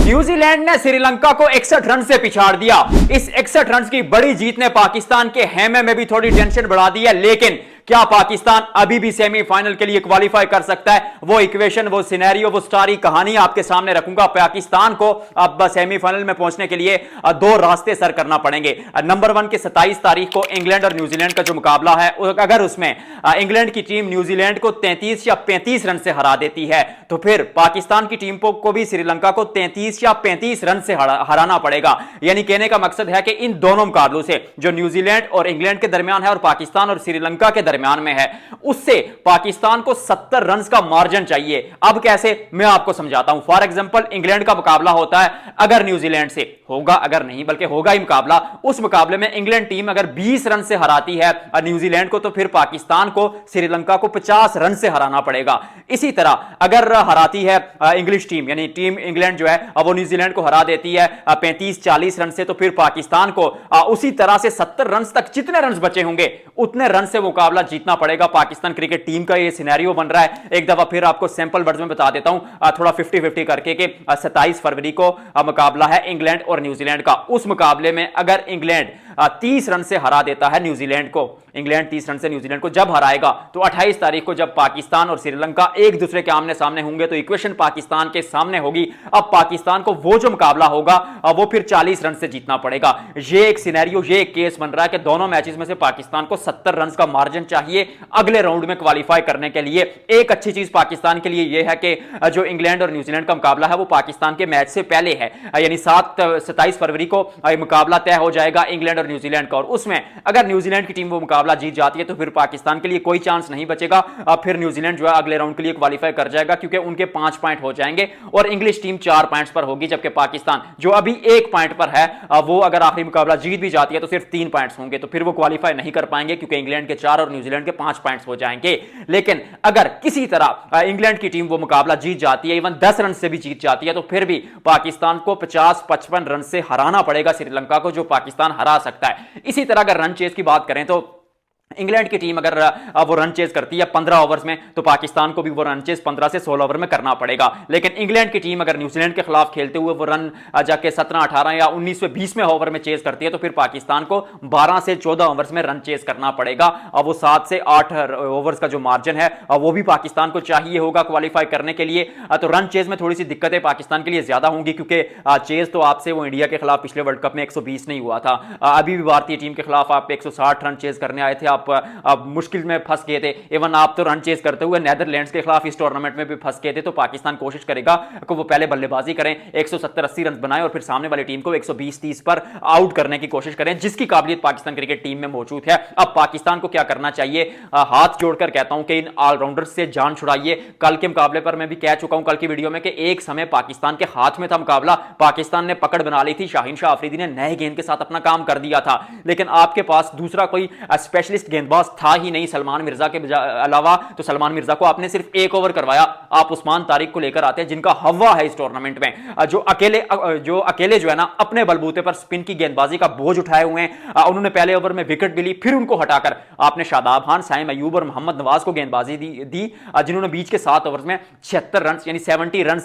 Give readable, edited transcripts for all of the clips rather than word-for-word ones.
New Zealand ने श्रीलंका को 61 run से पिछाड़ दिया। इस 61 रन की बड़ी जीत ने पाकिस्तान के हेमे में भी थोड़ी टेंशन बढ़ा दी है, लेकिन क्या पाकिस्तान अभी भी सेमीफाइनल के लिए क्वालिफाई कर सकता है? वो इक्वेशन, वो सिनेरियो, वो सारी कहानी आपके सामने रखूंगा। पाकिस्तान को अब सेमीफाइनल में पहुंचने के लिए दो रास्ते सर करना पड़ेंगे। नंबर 1 के 27 तारीख को इंग्लैंड और न्यूजीलैंड का जो मुकाबला है, अगर उसमें इंग्लैंड की टीम न्यूजीलैंड को 33 या 35 रन से हरा देती है तो फिर पाकिस्तान की टीम को भी श्रीलंका को 33 या 35 रन से हराना पड़ेगा। यानी कहने का मकसद है कि इन दोनों मुकाबलों से, जो न्यूजीलैंड और इंग्लैंड के दरमियान है और पाकिस्तान और श्रीलंका के दरमियान में है, उससे पाकिस्तान को 70 रन का मार्जिन चाहिए। अब कैसे, मैं आपको समझाता हूं। फॉर एग्जांपल, इंग्लैंड का मुकाबला होता है अगर न्यूजीलैंड से, होगा अगर नहीं बल्कि होगा ही मुकाबला, उस मुकाबले में इंग्लैंड टीम अगर 20 रन से हराती है न्यूजीलैंड को, तो फिर पाकिस्तान को श्रीलंका को 50 रन से हराना पड़ेगा। इसी तरह अगर हराती है इंग्लिश टीम, यानी टीम इंग्लैंड जो है वो न्यूजीलैंड को हरा देती है 35-40 रन से, तो फिर पाकिस्तान को उसी तरह से 70 रन तक जितने रन बचे होंगे उतने रन से मुकाबला जीतना पड़ेगा। पाकिस्तान क्रिकेट टीम का ये सिनेरियो बन रहा है। एक दफा फिर आपको सैंपल वर्ड में बता देता हूं, थोड़ा 50-50 करके कि 27 फरवरी को मुकाबला है इंग्लैंड और न्यूजीलैंड का। उस मुकाबले में अगर इंग्लैंड 30 रन से हरा देता है न्यूजीलैंड को, इंग्लैंड 30 रन से न्यूजीलैंड को जब हराएगा, तो 28 तारीख को जब पाकिस्तान और श्रीलंका एक दूसरे के आमने सामने होंगे तो इक्वेशन पाकिस्तान के सामने होगी। अब पाकिस्तान को वो जो मुकाबला होगा वो फिर 40 रन से जीतना पड़ेगा। ये एक सिनेरियो, ये एक केस बन रहा है कि दोनों मैचेस में से पाकिस्तान को 70 रन का मार्जिन चाहिए अगले राउंड में क्वालिफाई करने के लिए। एक अच्छी चीज पाकिस्तान के लिए यह है कि जो इंग्लैंड और न्यूजीलैंड का मुकाबला है वो पाकिस्तान के मैच से पहले है, यानी 27 फरवरी को मुकाबला तय हो जाएगा इंग्लैंड और न्यूजीलैंड का। और उसमें अगर न्यूजीलैंड की टीम वो मुकाबला जीत जाती है तो फिर पाकिस्तान के लिए कोई चांस नहीं बचेगा। फिर न्यूजीलैंड जो है अगले राउंड के लिए क्वालिफाई कर जाएगा, क्योंकि उनके 5 पॉइंट हो जाएंगे और इंग्लिश टीम 4 पॉइंट्स पर होगी, जबकि पाकिस्तान जो अभी 1 पॉइंट पर है वो अगर आखिरी मुकाबला जीत भी जाती है तो सिर्फ 3 पॉइंट्स होंगे, तो फिर वो क्वालिफाई नहीं कर पाएंगे, क्योंकि इंग्लैंड के 4 और न्यूजीलैंड के 5 पॉइंट्स हो जाएंगे। लेकिन अगर किसी तरह इंग्लैंड की टीम वो मुकाबला जीत जाती है, इवन 10 रन से भी जीत जाती है, तो फिर भी पाकिस्तान को 50-55 रन से हराना पड़ेगा श्रीलंका को, जो पाकिस्तान हरा सकता है। इसी तरह अगर रन चेज की बात करें तो इंग्लैंड की टीम अगर वो रन चेज करती है 15 ओवर्स में, तो पाकिस्तान को भी वो रन चेज 15 से 16 ओवर में करना पड़ेगा। लेकिन इंग्लैंड की टीम अगर न्यूजीलैंड के खिलाफ खेलते हुए वो रन जाके 17, 18 या 19वें 20वें ओवर में चेज करती है, तो फिर पाकिस्तान को 12 से 14 ओवर्स में रन चेज करना पड़ेगा। और वो 7 से 8 ओवर्स का जो मार्जिन है वो भी पाकिस्तान को चाहिए होगा क्वालिफाई करने के लिए। तो रन चेज में थोड़ी सी दिक्कतें पाकिस्तान के लिए ज्यादा होंगी, क्योंकि चेज तो आपसे वो इंडिया के खिलाफ पिछले वर्ल्ड कप में 120 नहीं हुआ था। अभी भी भारतीय टीम के खिलाफ आप 160 रन चेज करने आए थे, आप मुश्किल में फंस गए थे। इवन आप तो रन चेज करते हुए नेदरलैंड्स के खिलाफ इस टूर्नामेंट में भी फंस गए थे। तो पाकिस्तान कोशिश करेगा कि वो पहले बल्लेबाजी करें, 170-80 रन बनाएं और फिर सामने वाली टीम को 120-30 पर आउट करने की कोशिश करें, जिसकी काबिलियत पाकिस्तान क्रिकेट टीम में मौजूद है। अब पाकिस्तान को क्या करना चाहिए? हाथ जोड़कर कहता हूं कि इन ऑलराउंडर्स से जान छुड़ाइए। कल के मुकाबले पर मैं भी कह चुका हूं कल की वीडियो में कि एक समय पाकिस्तान के हाथ में था मुकाबला, पाकिस्तान ने पकड़ बना ली थी, शाहीन शाह अफरीदी ने नए गेंद के साथ अपना काम कर दिया था, लेकिन आपके पास दूसरा कोई स्पेशलिस्ट गेंदबाज था ही नहीं सलमान मिर्जा के अलावा। तो सलमान मिर्जा को आपने सिर्फ 1 ओवर करवाया, आप उस्मान तारिक को लेकर आते हैं जिनका हवा है इस टूर्नामेंट में, जो अकेले जो है ना अपने बलबूते पर स्पिन की गेंदबाजी का बोझ उठाए हुए हैं। उन्होंने पहले ओवर में विकेट भी ली, फिर उनको हटाकर आपने शादाब खान, साइम अयूब और मोहम्मद नवाज को गेंदबाजी दी, जिन्होंने बीच के 7 ओवर में 76 रन यानी 70 रन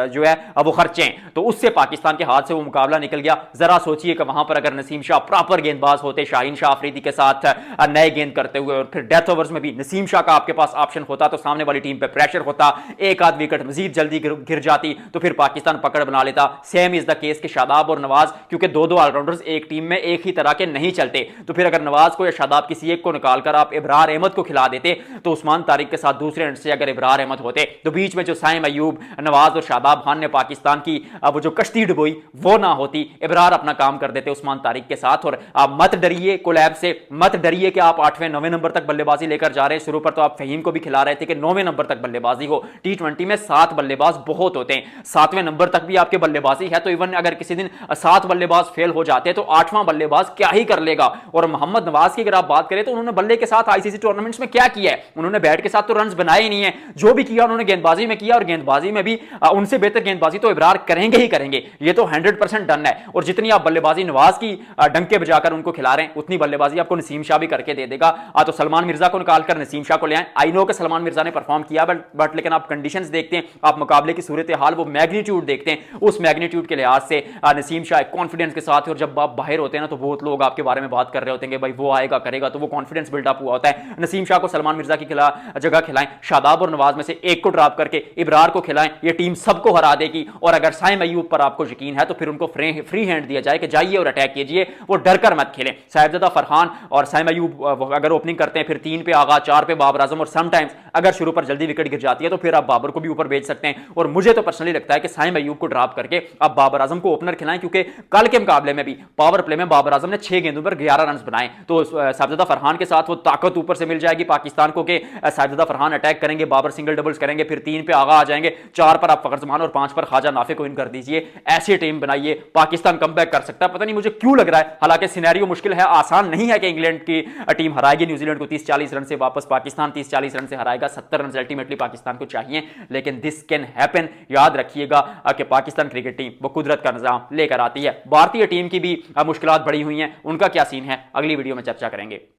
जो है वो खर्चे। तो उससे पाकिस्तान के हाथ से वो मुकाबला निकल गया। जरा सोचिए कि वहां पर अगर नसीम शाह प्रॉपर गेंदबाज होते, शाहीन शाह अफरीदी के साथ नए गेंद करते हुए, और फिर डेथ ओवर्स में भी नसीम शाह का आपके पास ऑप्शन होता, तो सामने वाली टीम पे प्रेशर होता, एक आध विकेट मजीद जल्दी गिर जाती, तो फिर पाकिस्तान पकड़ बना लेता। सेम इज द केस के शादाब और नवाज, क्योंकि दो ऑलराउंडर्स एक टीम में एक ही तरह के नहीं चलते। तो फिर अगर नवाज को या शादाब किसी एक को निकालकर आप इब्रार अहमद को खिला देते, तो उस्मान तारिक के साथ दूसरे एंड से अगर इब्रार अहमद होते, तो बीच में जो साइम अयूब, नवाज और शादाब खान ने पाकिस्तान की वो जो कश्ती डुबोई वो ना होती, इब्रार अपना काम कर देते उस्मान तारिक के साथ। और मत डरिए कोलैब से, मत डरिए कि आप 8वें 9वें नंबर तक बल्लेबाजी लेकर जा रहे हैं। शुरू पर तो आप फहीम को भी खिला रहे थे कि 9वें नंबर तक बल्लेबाजी हो। टी20 में 7 बल्लेबाज बहुत होते हैं, 7वें नंबर तक भी आपके बल्लेबाजी है, तो इवन अगर किसी दिन 7 बल्लेबाज फेल हो जाते हैं तो 8वां बल्लेबाज क्या ही कर लेगा। और मोहम्मद नवाज की अगर आप बात करें तो उन्होंने बल्ले के साथ आईसीसी टूर्नामेंट्स में क्या किया है? उन्होंने बैट के साथ तो रन बनाए ही नहीं है, जो भी किया उन्होंने गेंदबाजी में किया, और गेंदबाजी में भी उनसे बेहतर गेंदबाजी तो इब्रार करेंगे ही करेंगे, ये तो 100% डन है। और जितनी आप बल्लेबाजी नवाज की डंके बजाकर उनको खिला रहे हैं, उतनी बल्लेबाजी आपको नसीम शाह भी करके दे देगा। तो सलमान मिर्जा को निकालकर नसीम शाह को ले आए। आई नो कि सलमान मिर्जा ने परफॉर्म किया बट लेकिन आप कंडीशंस देखते हैं, आप मुकाबले की सूरत हाल, वो मैग्नीट्यूड देखते हैं, उस मैग्नीट्यूड के लिहाज से नसीम शाह कॉन्फिडेंस के साथ, और जब आप बाहर होते हैं ना तो बहुत लोग आपके बारे में बात कर रहे होते हैं कि भाई वो आएगा करेगा, तो वो कॉन्फिडेंस बिल्डअप हुआ होता है। नसीम शाह को सलमान मिर्जा की जगह खिलाएं, शादाब और नवाज में से एक को ड्रॉप करके इब्रार को खिलाएं, ये टीम सबको हरा देगी। और अगर साइम अयूब पर आपको यकीन है तो फिर उनको फ्री हैंड दिया जाए कि जाइए और अटैक कीजिए, वो डरकर मत खेलें। साहिबजादा फरहान और साइम अयूब अगर ओपनिंग करते हैं, फिर 3 पे आगा, 4 पे बाबर आजम, और समटाइम्स अगर शुरू पर जल्दी विकेट गिर जाती है तो फिर आप बाबर को भी ऊपर भेज सकते हैं। और मुझे तो पर्सनली लगता है कि साइम अयूब को ड्रॉप करके आप बाबर आजम को ओपनर खिलाएं, क्योंकि कल के मुकाबले में भी पावर प्ले में बाबर आजम ने 6 गेंदों पर 11 रन बनाए। तो साहिबजादा फरहान के साथ वो ताकत ऊपर से मिल जाएगी पाकिस्तान को कि साहिबजादा फरहान अटैक करेंगे, बाबर सिंगल डबल्स करेंगे, फिर 3 पे आगा आ जाएंगे, 4 पर आप फखर जमान और 5 पर ख्वाजा नाफे को इन कर दीजिए। ऐसी टीम बनाइए, पाकिस्तान कमबैक कर सकता है। पता नहीं मुझे क्यों लग रहा है, हालांकि सिनेरियो मुश्किल है, आसान नहीं है कि इंग्लैंड की टीम हराएगी न्यूजीलैंड को 30-40 रन से, वापस पाकिस्तान 30-40 रन से हराएगा। 70 रन अल्टीमेटली पाकिस्तान को चाहिए, लेकिन दिस कैन हैपन। याद रखिएगा कि पाकिस्तान क्रिकेट टीम वो कुदरत का निजाम लेकर आती है। भारतीय टीम की भी मुश्किलात बढ़ी हुई हैं, उनका क्या सीन है अगली वीडियो में चर्चा करेंगे।